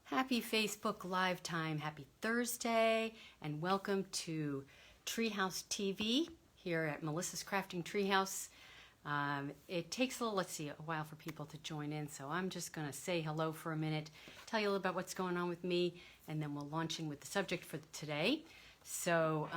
Happy Facebook Live time. Happy Thursday, and welcome to Treehouse TV here at Melissa's Crafting Treehouse. It takes a while for people to join in, so I'm just going to say hello for a minute, tell you a little about what's going on with me, and then we'll launch in with the subject for today. So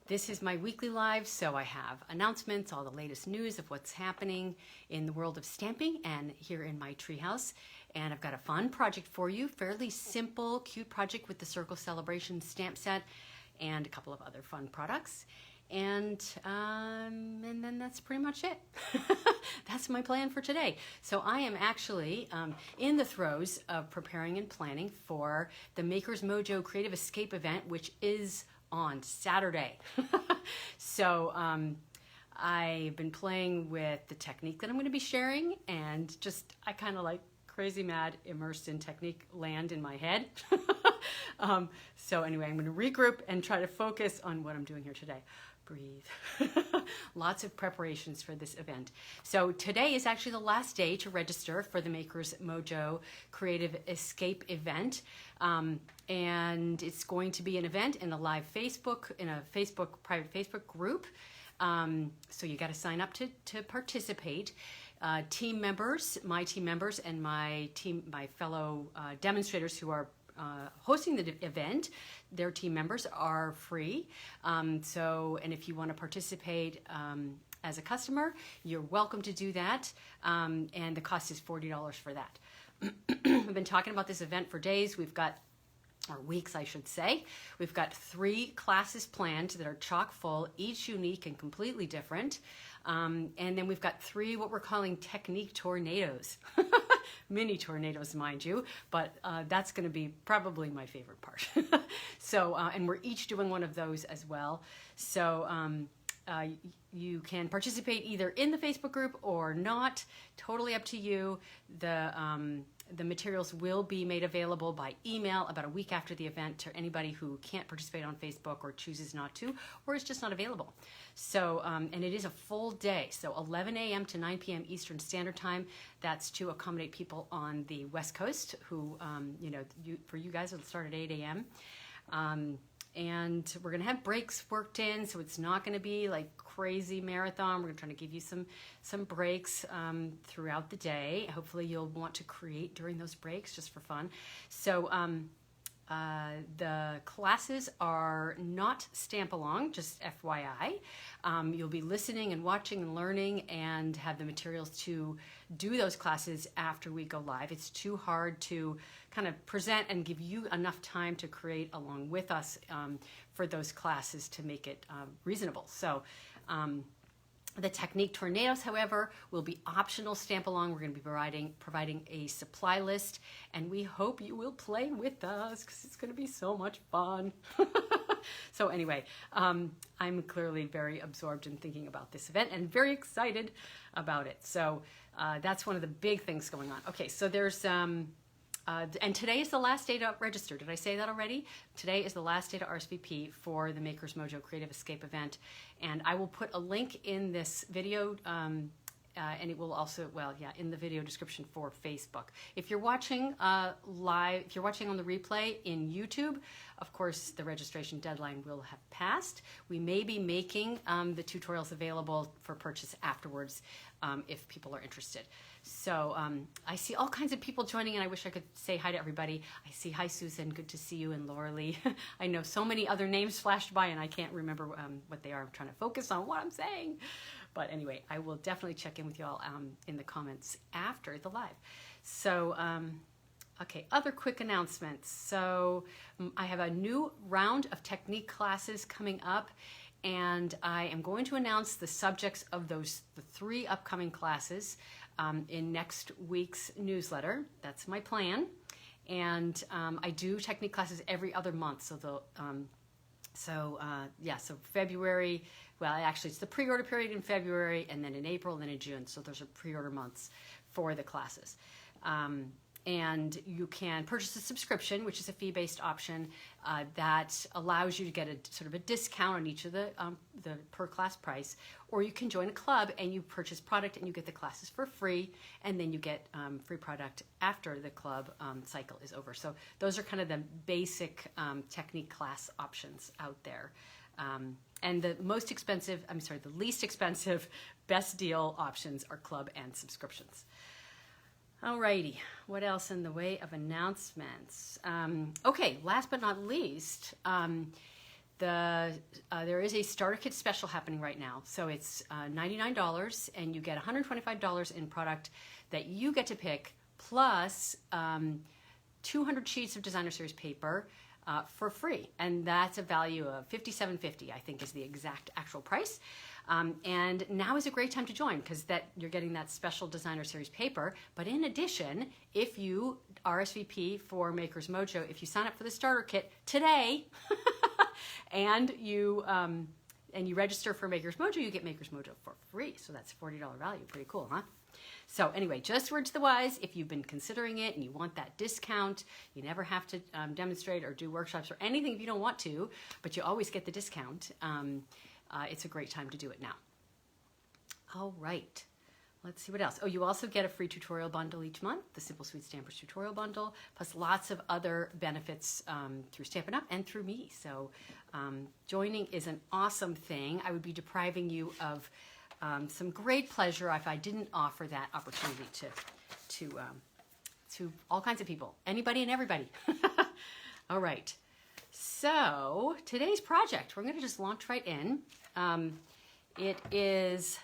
this is my weekly live, so I have announcements, all the latest news of what's happening in the world of stamping and here in my treehouse. And I've got a fun project for you, fairly simple, cute project with the Circle Celebration stamp set and a couple of other fun products. And then that's pretty much it. That's my plan for today. So I am actually in the throes of preparing and planning for the Maker's Mojo Creative Escape event, which is on Saturday. So I've been playing with the technique that I'm going to be sharing, and I kind of like crazy mad immersed in technique land in my head. So anyway, I'm going to regroup and try to focus on what I'm doing here today. Breathe. Lots of preparations for this event. So today is actually the last day to register for the Maker's Mojo Creative Escape event. And it's going to be an event in a live Facebook, in a private Facebook group. So you got to sign up to participate. Team members, my team members, and my fellow demonstrators who are hosting the event, their team members are free. And if you want to participate as a customer, you're welcome to do that. And the cost is $40 for that. I've been talking about this event for days. Or weeks, I should say. We've got 3 classes planned that are chock full, each unique and completely different. And then we've got 3 what we're calling technique tornadoes. Mini tornadoes, mind you, but that's going to be probably my favorite part. So, and we're each doing one of those as well. So you can participate either in the Facebook group or not. Totally up to you. The materials will be made available by email about a week after the event to anybody who can't participate on Facebook or chooses not to, or is just not available. So, and it is a full day, so 11 a.m. to 9 p.m. Eastern Standard Time. That's to accommodate people on the West Coast who, for you guys, it'll start at 8 a.m. And we're going to have breaks worked in, so it's not going to be like crazy marathon. We're going to try to give you some breaks throughout the day. Hopefully you'll want to create during those breaks just for fun. So the classes are not stamp along, just FYI. You'll be listening and watching and learning and have the materials to do those classes after we go live. It's too hard to kind of present and give you enough time to create along with us for those classes to make it reasonable. So the technique tornadoes, however, will be optional stamp along. We're going to be providing a supply list, and we hope you will play with us because it's going to be so much fun. So anyway, I'm clearly very absorbed in thinking about this event and very excited about it. So that's one of the big things going on. Okay, so there's and today is the last day to register. Did I say that already? Today is the last day to RSVP for the Maker's Mojo Creative Escape event. And I will put a link in this video, and it will also, in the video description for Facebook. If you're watching live, if you're watching on the replay in YouTube, of course, the registration deadline will have passed. We may be making the tutorials available for purchase afterwards if people are interested. So I see all kinds of people joining, and I wish I could say hi to everybody. I see, hi Susan, good to see you, and Laura Lee. I know so many other names flashed by, and I can't remember what they are. I'm trying to focus on what I'm saying. But anyway, I will definitely check in with you all in the comments after the live. So, okay, other quick announcements. So I have a new round of technique classes coming up, and I am going to announce the subjects of the 3 upcoming classes in next week's newsletter. That's my plan. And I do technique classes every other month. So so February, well, actually it's the pre-order period in February, and then in April, and then in June. So those are pre-order months for the classes. and you can purchase a subscription, which is a fee-based option that allows you to get a sort of a discount on each of the per class price, or you can join a club and you purchase product and you get the classes for free, and then you get free product after the club cycle is over. So those are kind of the basic technique class options out there. And the least expensive, best deal options are club and subscriptions. Alrighty, what else in the way of announcements? Okay, last but not least, there is a starter kit special happening right now. So it's $99 and you get $125 in product that you get to pick, plus 200 sheets of designer series paper for free. And that's a value of $57.50, I think is the exact actual price. And now is a great time to join because you're getting that special designer series paper. But in addition, if you RSVP for Makers Mojo, if you sign up for the starter kit today and you register for Makers Mojo, you get Makers Mojo for free. So that's a $40 value. Pretty cool, huh? So anyway, just word to the wise, if you've been considering it and you want that discount, you never have to demonstrate or do workshops or anything if you don't want to, but you always get the discount. It's a great time to do it now. All right, let's see what else. Oh, you also get a free tutorial bundle each month, the Simple Sweet Stampers tutorial bundle, plus lots of other benefits through Stampin' Up! And through me. So joining is an awesome thing. I would be depriving you of some great pleasure if I didn't offer that opportunity to all kinds of people, anybody and everybody. All right. So today's project, we're going to just launch right in. It is,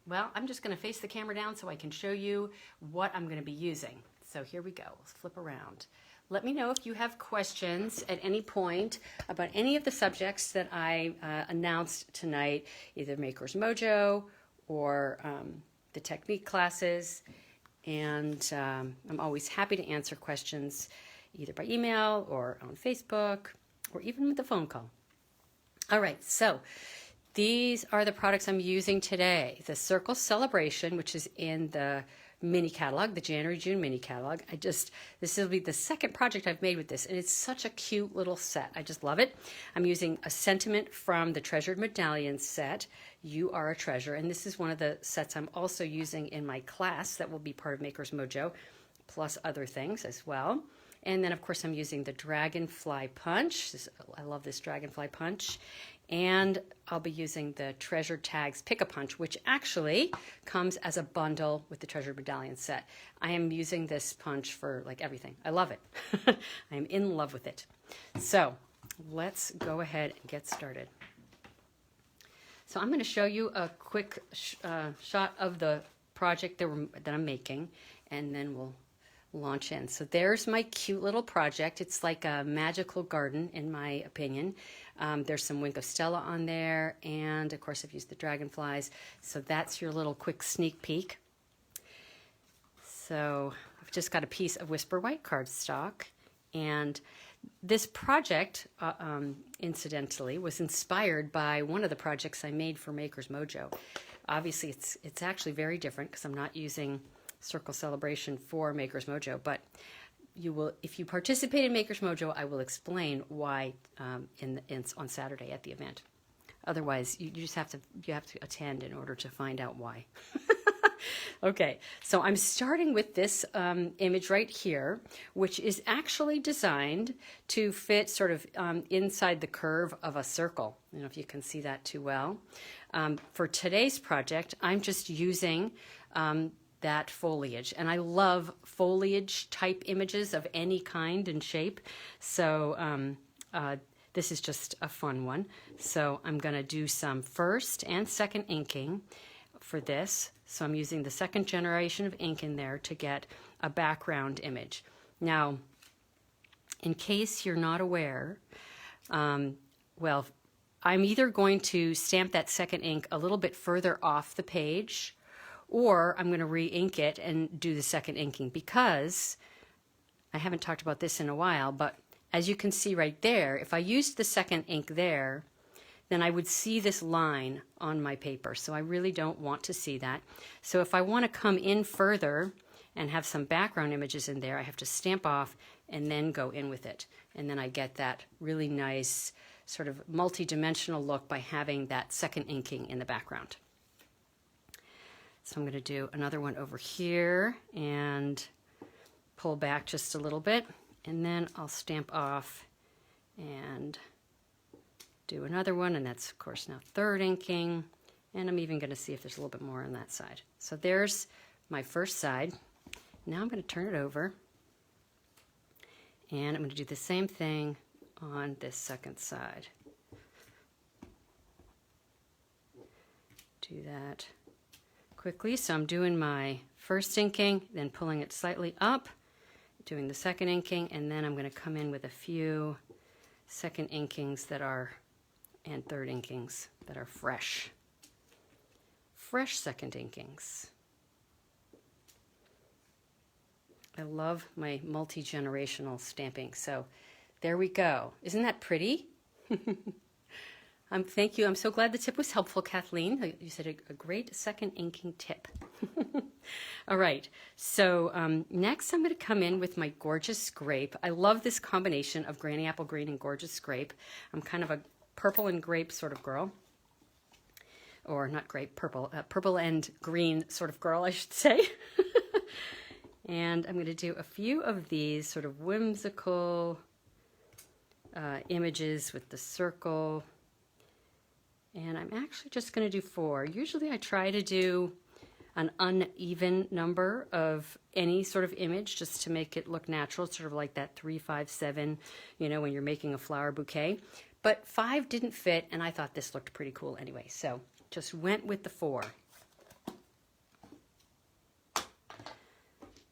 well, I'm just going to face the camera down so I can show you what I'm going to be using. So here we go. Let's flip around. Let me know if you have questions at any point about any of the subjects that I announced tonight, either Makers Mojo or the technique classes. And I'm always happy to answer questions either by email or on Facebook or even with a phone call. All right, so these are the products I'm using today. The Circle Celebration, which is in the mini catalog, the January-June mini catalog. This will be the second project I've made with this, and it's such a cute little set. I just love it. I'm using a sentiment from the Treasured Medallions set, You Are a Treasure, and this is one of the sets I'm also using in my class that will be part of Makers Mojo, plus other things as well. And then, of course, I'm using the Dragonfly Punch. I love this Dragonfly Punch. And I'll be using the Treasured Tags Pick-a-Punch, which actually comes as a bundle with the Treasured Medallion set. I am using this punch for, like, everything. I love it. I am in love with it. So let's go ahead and get started. So I'm going to show you a quick shot of the project that I'm making, and then we'll launch in. So there's my cute little project. It's like a magical garden, in my opinion. There's some Wink of Stella on there, and of course I've used the dragonflies. So that's your little quick sneak peek. So I've just got a piece of Whisper White cardstock, and this project, incidentally, was inspired by one of the projects I made for Makers Mojo. Obviously, it's actually very different because I'm not using Circle Celebration for Makers Mojo, but you will, if you participate in Makers Mojo, I will explain why on Saturday at the event. Otherwise, you have to attend in order to find out why. Okay, so I'm starting with this image right here, which is actually designed to fit sort of inside the curve of a circle. I don't know if you can see that too well. For today's project, I'm just using that foliage, and I love foliage type images of any kind and shape, so this is just a fun one. So I'm going to do some first and second inking for this. So I'm using the second generation of ink in there to get a background image. Now, in case you're not aware, well, I'm either going to stamp that second ink a little bit further off the page, or I'm going to re-ink it and do the second inking, because I haven't talked about this in a while, but as you can see right there, if I used the second ink there, then I would see this line on my paper. So I really don't want to see that. So if I want to come in further and have some background images in there, I have to stamp off and then go in with it. And then I get that really nice sort of multi-dimensional look by having that second inking in the background. So I'm going to do another one over here and pull back just a little bit, and then I'll stamp off and do another one, and that's of course now third inking, and I'm even going to see if there's a little bit more on that side. So there's my first side. Now I'm going to turn it over, and I'm going to do the same thing on this second side. Do that quickly. So I'm doing my first inking, then pulling it slightly up, doing the second inking, and then I'm going to come in with a few second inkings that are, and third inkings that are fresh. Fresh second inkings. I love my multi-generational stamping. So there we go. Isn't that pretty? Thank you. I'm so glad the tip was helpful, Kathleen. You said a great second inking tip. All right. So next I'm going to come in with my Gorgeous Grape. I love this combination of Granny Apple Green and Gorgeous Grape. I'm kind of a purple and grape sort of girl. Or not grape, purple. Purple and green sort of girl, I should say. And I'm going to do a few of these sort of whimsical images with the circle. And I'm actually just going to do 4. Usually I try to do an uneven number of any sort of image just to make it look natural, sort of like that 3, 5, 7, you know, when you're making a flower bouquet. But 5 didn't fit, and I thought this looked pretty cool anyway, so just went with the 4.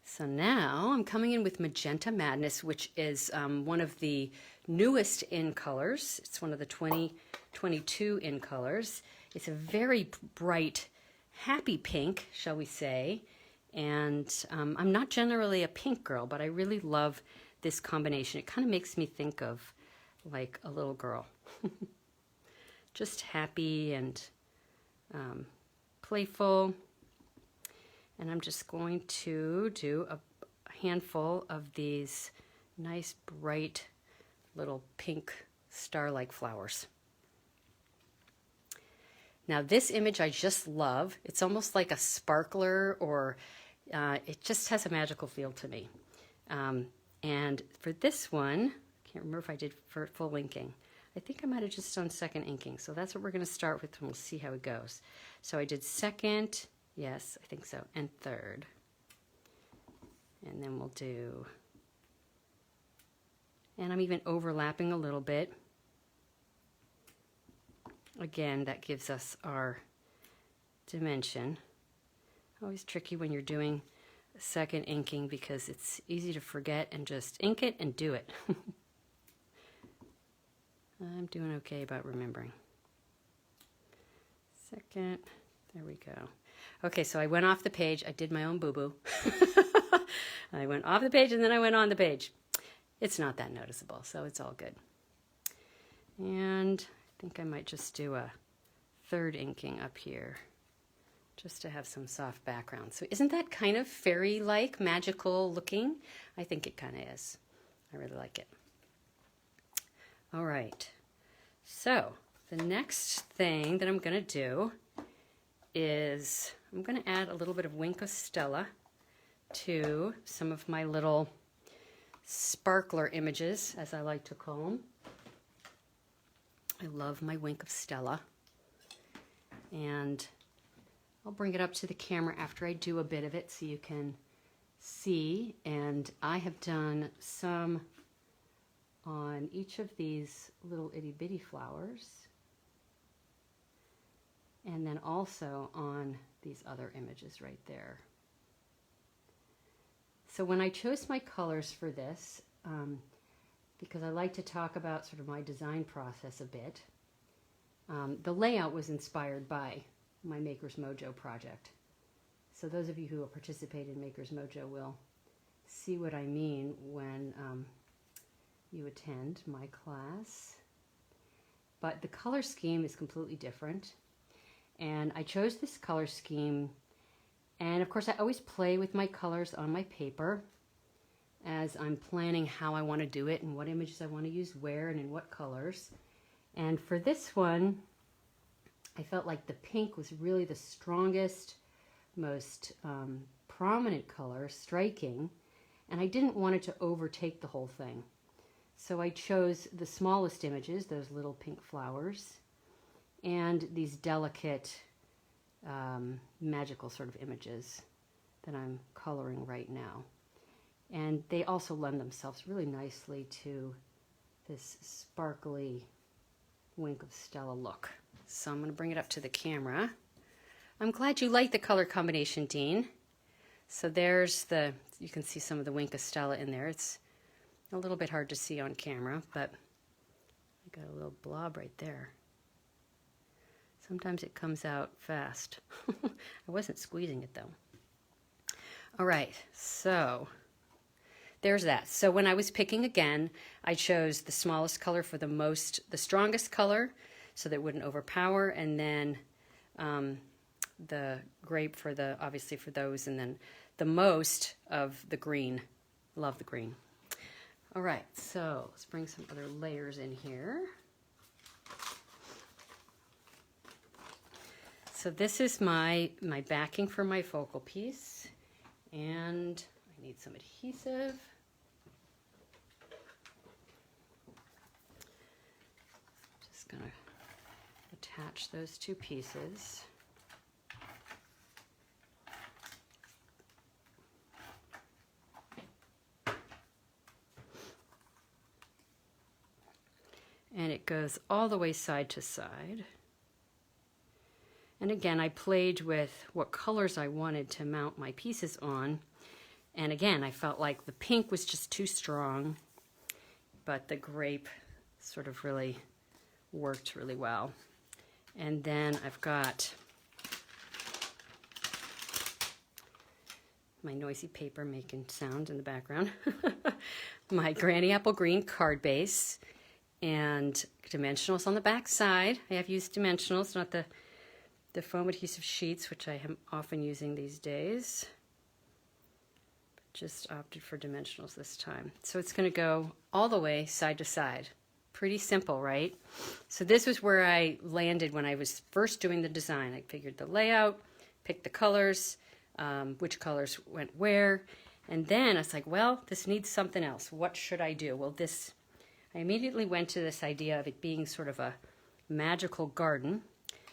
So now I'm coming in with Magenta Madness, which is one of the newest in colors. It's one of the 2022 in colors. It's a very bright, happy pink, shall we say. And I'm not generally a pink girl, but I really love this combination. It kind of makes me think of like a little girl. Just happy and playful. And I'm just going to do a handful of these nice, bright, little pink star-like flowers. Now this image I just love. It's almost like a sparkler, or it just has a magical feel to me. And for this one, I can't remember if I did for full inking. I think I might have just done second inking. So that's what we're going to start with, and we'll see how it goes. So I did second. Yes, I think so. And third. And then we'll do, and I'm even overlapping a little bit. Again, that gives us our dimension. Always tricky when you're doing second inking because it's easy to forget and just ink it and do it. I'm doing okay about remembering. Second, there we go. Okay, so I went off the page. I did my own boo-boo. I went off the page and then I went on the page. It's not that noticeable, so it's all good. And I think I might just do a third inking up here just to have some soft background. So isn't that kind of fairy-like, magical looking? I think it kind of is. I really like it. All right. So the next thing that I'm going to do is I'm going to add a little bit of Wink of Stella to some of my little sparkler images, as I like to call them. I love my Wink of Stella. And I'll bring it up to the camera after I do a bit of it so you can see. And I have done some on each of these little itty bitty flowers. And then also on these other images right there. So when I chose my colors for this, because I like to talk about sort of my design process a bit, the layout was inspired by my Maker's Mojo project. So those of you who will participate in Maker's Mojo will see what I mean when you attend my class. But the color scheme is completely different. And I chose this color scheme And of course I always play with my colors on my paper as I'm planning how I want to do it and what images I want to use where and in what colors. And for this one, I felt like the pink was really the strongest, most prominent color, striking, and I didn't want it to overtake the whole thing. So I chose the smallest images, those little pink flowers, and these delicate, magical sort of images that I'm coloring right now. And they also lend themselves really nicely to this sparkly Wink of Stella look. So I'm going to bring it up to the camera. I'm glad you like the color combination, Dean. So there's you can see some of the Wink of Stella in there. It's a little bit hard to see on camera, but I got a little blob right there. Sometimes it comes out fast. I wasn't squeezing it though. All right, so there's that. So when I was picking again, I chose the smallest color for the strongest color so that it wouldn't overpower, and then the grape for obviously for those, and then the most of the green. Love the green. All right, so let's bring some other layers in here. So this is my backing for my focal piece, and I need some adhesive. Just gonna attach those two pieces. And it goes all the way side to side. And again, I played with what colors I wanted to mount my pieces on. And again, I felt like the pink was just too strong, but the grape sort of really worked really well. And then I've got my noisy paper making sound in the background. My Granny Apple Green card base and dimensionals on the back side. I have used dimensionals, not the foam adhesive sheets, which I am often using these days. But just opted for dimensionals this time. So it's going to go all the way side to side. Pretty simple, right? So this was where I landed when I was first doing the design. I figured the layout, picked the colors, which colors went where, and then I was like, well, this needs something else. What should I do? Well, I immediately went to this idea of it being sort of a magical garden.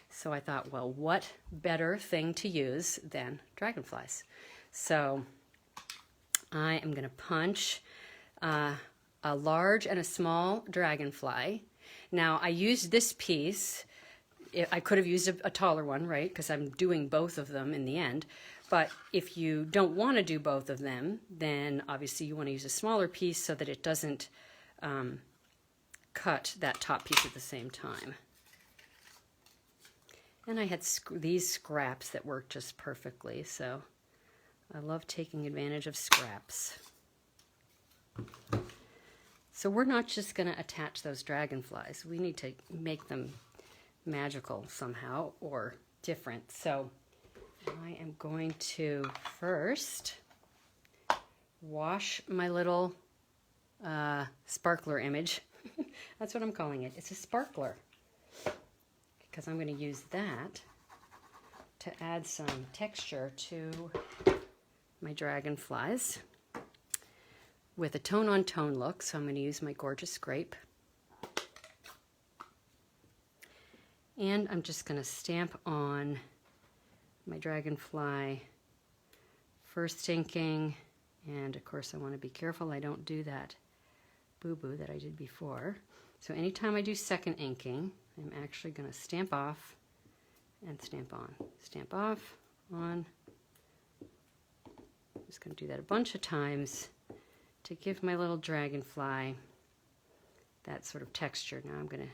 So I thought, well, what better thing to use than dragonflies? So I am going to punch a large and a small dragonfly. Now, I used this piece. I could have used a taller one, right? Because I'm doing both of them in the end. But if you don't want to do both of them, then obviously you want to use a smaller piece so that it doesn't cut that top piece at the same time. And I had these scraps that worked just perfectly, so I love taking advantage of scraps. So we're not just going to attach those dragonflies. We need to make them magical somehow or different. So I am going to first wash my little sparkler image. That's what I'm calling it. It's a sparkler, because I'm going to use that to add some texture to my dragonflies with a tone-on-tone look. So I'm going to use my gorgeous grape. And I'm just going to stamp on my dragonfly, first inking, and of course I want to be careful I don't do that boo-boo that I did before. So anytime I do second inking, I'm actually going to stamp off and stamp on. Stamp off, on. I'm just going to do that a bunch of times to give my little dragonfly that sort of texture. Now I'm going to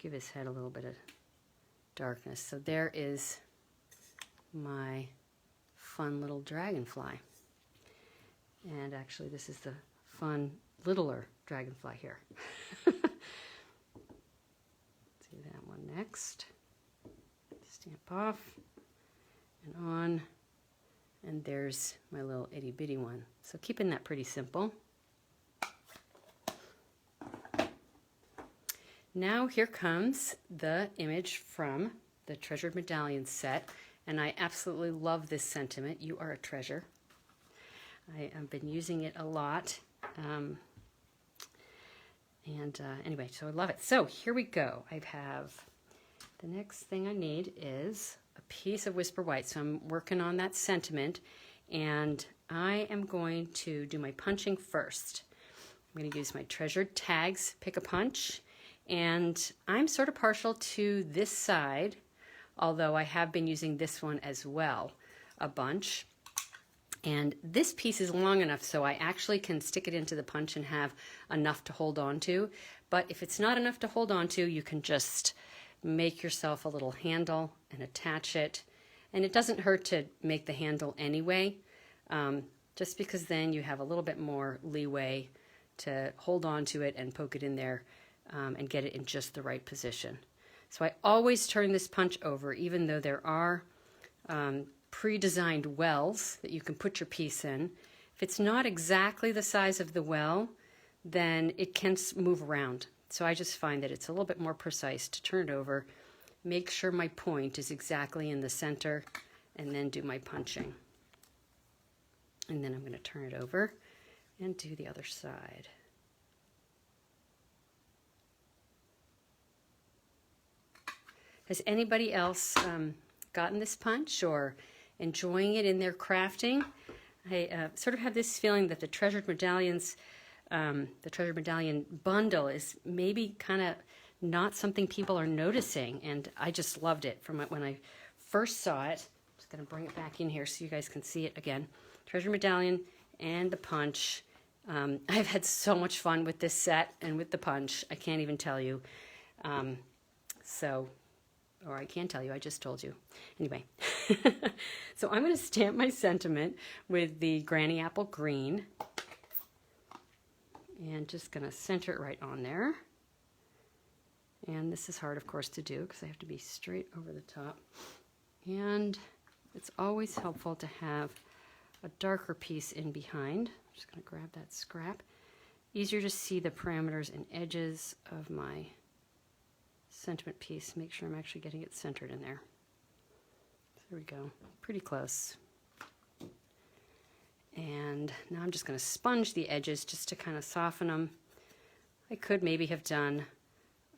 give his head a little bit of darkness. So there is my fun little dragonfly. And actually this is the fun littler dragonfly here. Do that one next. Stamp off and on. And there's my little itty bitty one. So keeping that pretty simple. Now here comes the image from the Treasured Medallion set, and I absolutely love this sentiment. You are a treasure. I have been using it a lot. Anyway, so I love it. So here we go. I have, the next thing I need is a piece of Whisper White. So I'm working on that sentiment, and I am going to do my punching first. I'm going to use my Treasured Tags Pick a Punch, and I'm sort of partial to this side, although I have been using this one as well a bunch. And this piece is long enough so I actually can stick it into the punch and have enough to hold on to. But if it's not enough to hold on to, you can just make yourself a little handle and attach it. And it doesn't hurt to make the handle anyway, just because then you have a little bit more leeway to hold on to it and poke it in there and get it in just the right position. So I always turn this punch over, even though there are pre-designed wells that you can put your piece in. If it's not exactly the size of the well, then it can move around. So I just find that it's a little bit more precise to turn it over, make sure my point is exactly in the center, and then do my punching. And then I'm going to turn it over and do the other side. Has anybody else gotten this punch or enjoying it in their crafting? I sort of have this feeling that the Treasured Medallions, the Treasured Medallion bundle is maybe kind of not something people are noticing, and I just loved it from when I first saw it. I'm just going to bring it back in here so you guys can see it again. Treasured Medallion and the punch. I've had so much fun with this set and with the punch. I can't even tell you. Or I can tell you, I just told you. Anyway, so I'm going to stamp my sentiment with the Granny Apple Green. And just going to center it right on there. And this is hard, of course, to do because I have to be straight over the top. And it's always helpful to have a darker piece in behind. I'm just going to grab that scrap. Easier to see the parameters and edges of my sentiment piece. Make sure I'm actually getting it centered in there. There we go. Pretty close. And now I'm just going to sponge the edges just to kind of soften them. I could maybe have done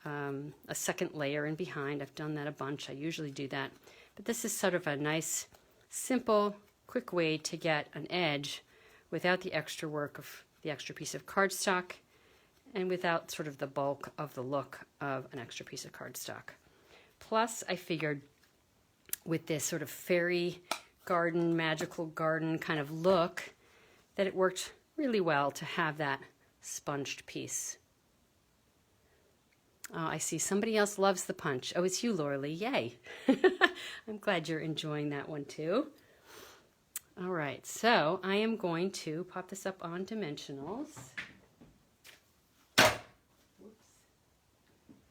a second layer in behind. I've done that a bunch. I usually do that. But this is sort of a nice, simple, quick way to get an edge without the extra work of the extra piece of cardstock and without sort of the bulk of the look of an extra piece of cardstock. Plus, I figured with this sort of fairy garden, magical garden kind of look, that it worked really well to have that sponged piece. Oh, I see somebody else loves the punch. Oh, it's you, Lauralee. Yay. I'm glad you're enjoying that one too. All right, so I am going to pop this up on dimensionals.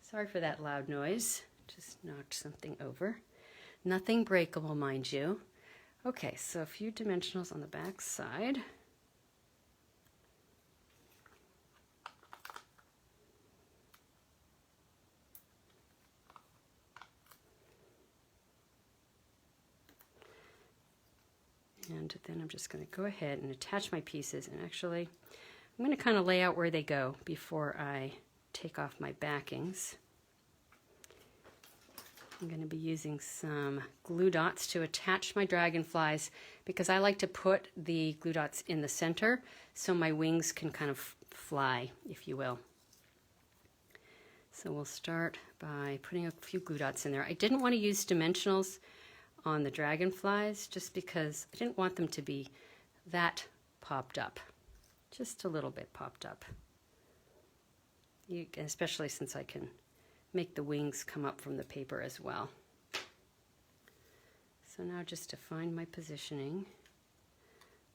Sorry for that loud noise. Just knocked something over. Nothing breakable, mind you. Okay, so a few dimensionals on the back side. And then I'm just going to go ahead and attach my pieces, and actually I'm going to kind of lay out where they go before I take off my backings. I'm going to be using some glue dots to attach my dragonflies because I like to put the glue dots in the center so my wings can kind of fly, if you will. So we'll start by putting a few glue dots in there. I didn't want to use dimensionals on the dragonflies just because I didn't want them to be that popped up. Just a little bit popped up. Especially since I can make the wings come up from the paper as well. So now just to find my positioning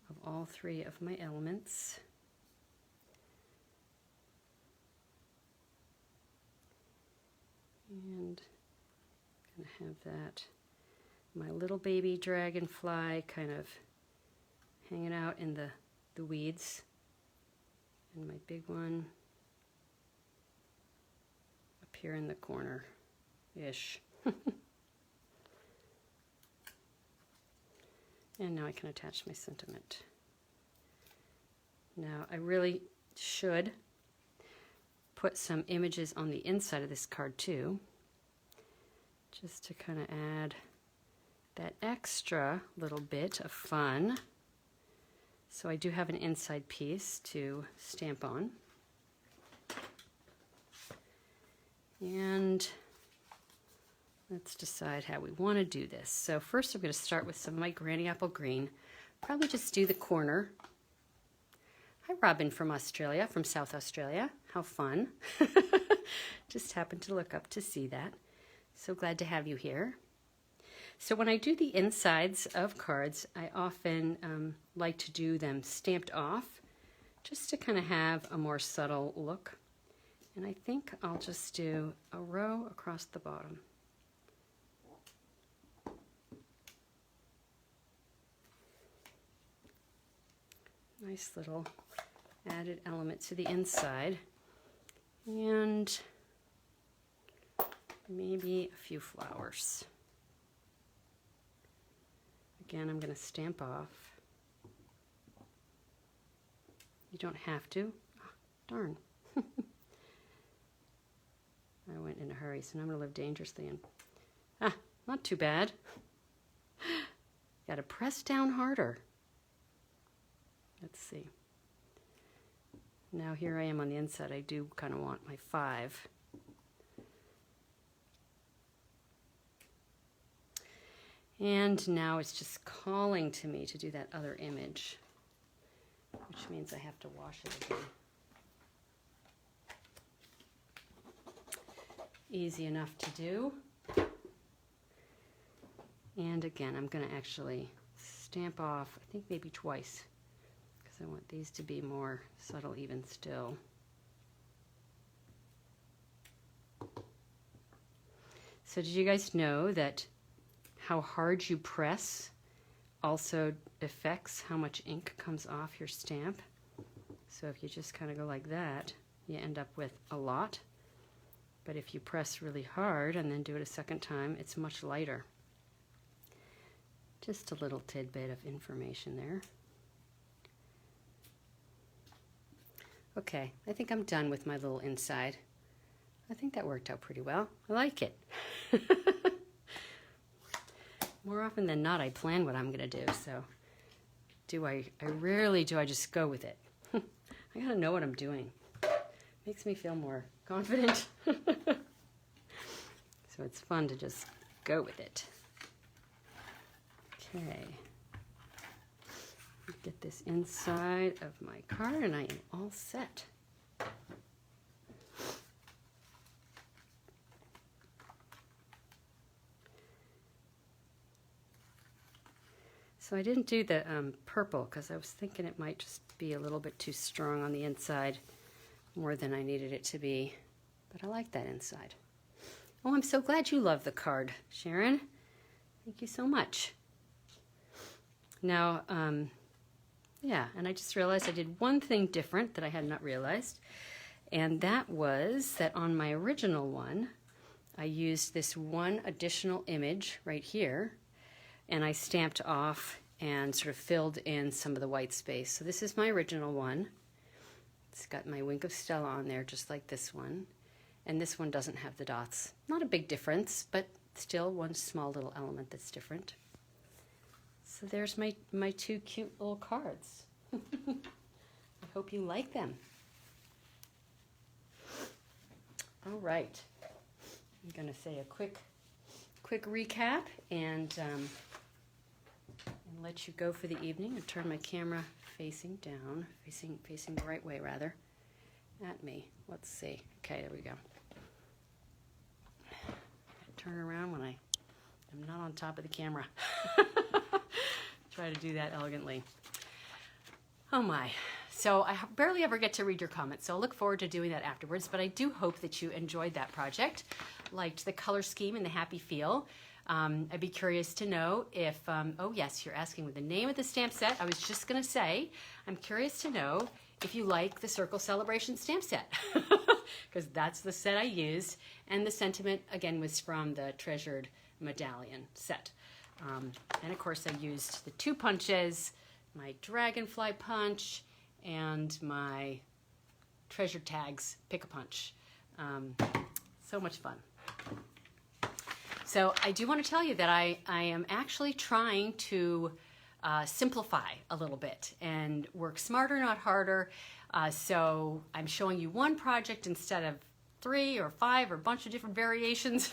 of all three of my elements. And I'm going to have that, my little baby dragonfly kind of hanging out in the weeds. And my big one up here in the corner-ish. And now I can attach my sentiment. Now I really should put some images on the inside of this card too, just to kind of add that extra little bit of fun. So I do have an inside piece to stamp on. And let's decide how we want to do this. So first I'm going to start with some of my Granny Apple Green. Probably just do the corner. Hi Robin from Australia, from South Australia. How fun. Just happened to look up to see that. So glad to have you here. So when I do the insides of cards, I often like to do them stamped off, just to kind of have a more subtle look. And I think I'll just do a row across the bottom. Nice little added element to the inside. And maybe a few flowers. Again, I'm going to stamp off. You don't have to. Oh, darn. I went in a hurry, so now I'm going to live dangerously. And not too bad. Got to press down harder. Let's see. Now here I am on the inside. I do kind of want my 5. And now it's just calling to me to do that other image, which means I have to wash it again. Easy enough to do. And again, I'm going to actually stamp off, I think maybe twice, because I want these to be more subtle even still. So did you guys know that how hard you press also affects how much ink comes off your stamp? So if you just kind of go like that, you end up with a lot. But if you press really hard and then do it a second time, it's much lighter. Just a little tidbit of information there. Okay, I think I'm done with my little inside. I think that worked out pretty well. I like it. More often than not, I plan what I'm going to do, so rarely do I just go with it. I gotta know what I'm doing. Makes me feel more confident. So it's fun to just go with it. Okay. Get this inside of my card and I am all set. So I didn't do the purple because I was thinking it might just be a little bit too strong on the inside, more than I needed it to be. But I like that inside. Oh, I'm so glad you love the card, Sharon. Thank you so much. Now, yeah, and I just realized I did one thing different that I had not realized, and that was that on my original one, I used this one additional image right here, and I stamped off and sort of filled in some of the white space. So this is my original one. It's got my Wink of Stella on there, just like this one. And this one doesn't have the dots. Not a big difference, but still one small little element that's different. So there's my two cute little cards. I hope you like them. All right. I'm going to say a quick recap and let you go for the evening and turn my camera facing down, facing the right way rather, at me. Let's see. Okay, there we go. Turn around when I am not on top of the camera. Try to do that elegantly. Oh my. So I barely ever get to read your comments, so I'll look forward to doing that afterwards, but I do hope that you enjoyed that project, liked the color scheme and the happy feel. I'd be curious to know if, oh yes, you're asking with the name of the stamp set. I was just going to say, I'm curious to know if you like the Circle Celebration stamp set, because that's the set I used. And the sentiment, again, was from the Treasured Medallion set. And of course, I used the 2 punches, my Dragonfly punch, and my Treasure Tags Pick-a-Punch. So much fun. So I do want to tell you that I am actually trying to simplify a little bit and work smarter, not harder. So I'm showing you one project instead of 3 or 5 or a bunch of different variations.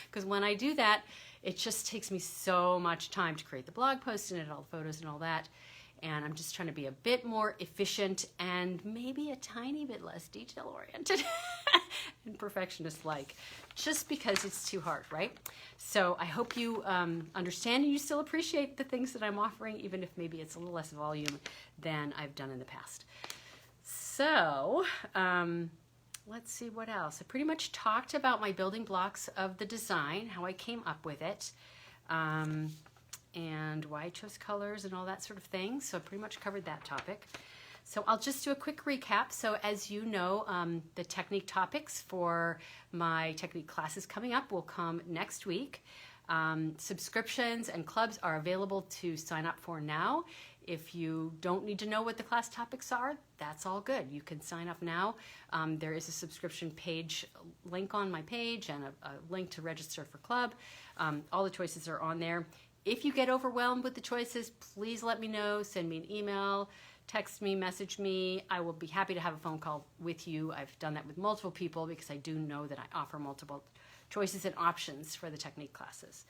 Because when I do that, it just takes me so much time to create the blog post and edit all the photos and all that. And I'm just trying to be a bit more efficient and maybe a tiny bit less detail-oriented and perfectionist-like, just because it's too hard, right? So I hope you understand and you still appreciate the things that I'm offering, even if maybe it's a little less volume than I've done in the past. So let's see what else. I pretty much talked about my building blocks of the design, how I came up with it. And why I chose colors and all that sort of thing. So I pretty much covered that topic. So I'll just do a quick recap. So as you know, the technique topics for my technique classes coming up will come next week. Subscriptions and clubs are available to sign up for now. If you don't need to know what the class topics are, that's all good. You can sign up now. There is a subscription page link on my page and a link to register for club. All the choices are on there. If you get overwhelmed with the choices, please let me know. Send me an email, text me, message me. I will be happy to have a phone call with you. I've done that with multiple people because I do know that I offer multiple choices and options for the technique classes.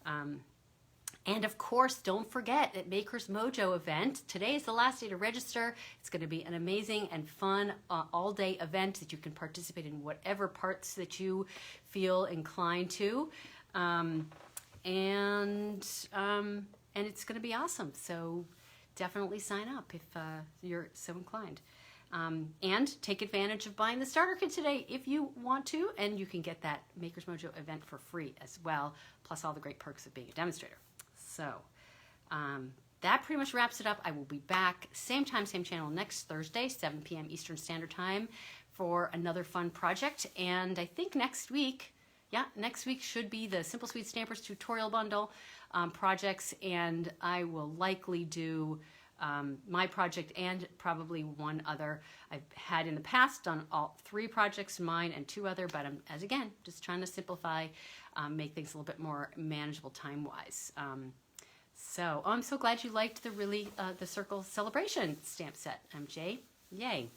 And of course, don't forget at Maker's Mojo event, today is the last day to register. It's going to be an amazing and fun all-day event that you can participate in whatever parts that you feel inclined to. And it's going to be awesome. So definitely sign up if you're so inclined. And take advantage of buying the starter kit today if you want to, and you can get that Maker's Mojo event for free as well, plus all the great perks of being a demonstrator. So that pretty much wraps it up. I will be back same time, same channel next Thursday, 7 p.m. Eastern Standard Time for another fun project. And I think next week should be the Simple Sweet Stampers tutorial bundle projects, and I will likely do my project and probably one other. I've had in the past done all 3 projects, mine and 2 other, but I'm, as again, just trying to simplify, make things a little bit more manageable time-wise. So I'm so glad you liked the Circle Celebration stamp set, MJ. Yay.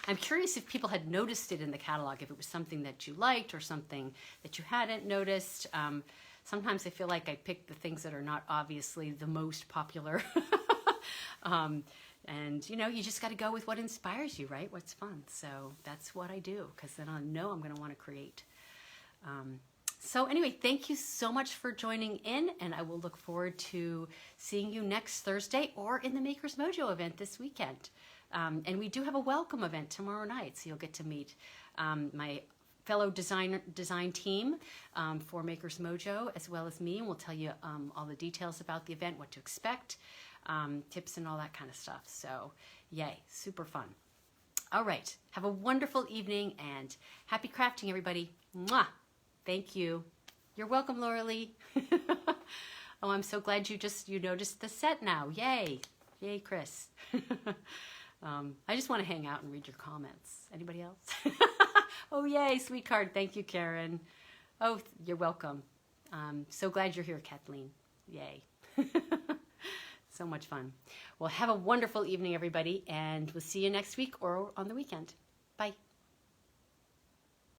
I'm curious if people had noticed it in the catalog, if it was something that you liked or something that you hadn't noticed. Sometimes I feel like I pick the things that are not obviously the most popular. And, you know, you just got to go with what inspires you, right? What's fun. So that's what I do, because then I'll know I'm going to want to create. So anyway, thank you so much for joining in, and I will look forward to seeing you next Thursday or in the Maker's Mojo event this weekend. And we do have a welcome event tomorrow night, so you'll get to meet my fellow design team for Maker's Mojo, as well as me, and we'll tell you all the details about the event, what to expect, tips and all that kind of stuff. So yay, super fun. All right, have a wonderful evening and happy crafting, everybody. Mwah! Thank you. You're welcome, Laura Lee. Oh, I'm so glad you noticed the set now. Yay. Yay, Chris. I just want to hang out and read your comments. Anybody else? Oh, yay, sweet card. Thank you, Karen. Oh, you're welcome. So glad you're here, Kathleen. Yay. So much fun. Well, have a wonderful evening, everybody, and we'll see you next week or on the weekend. Bye.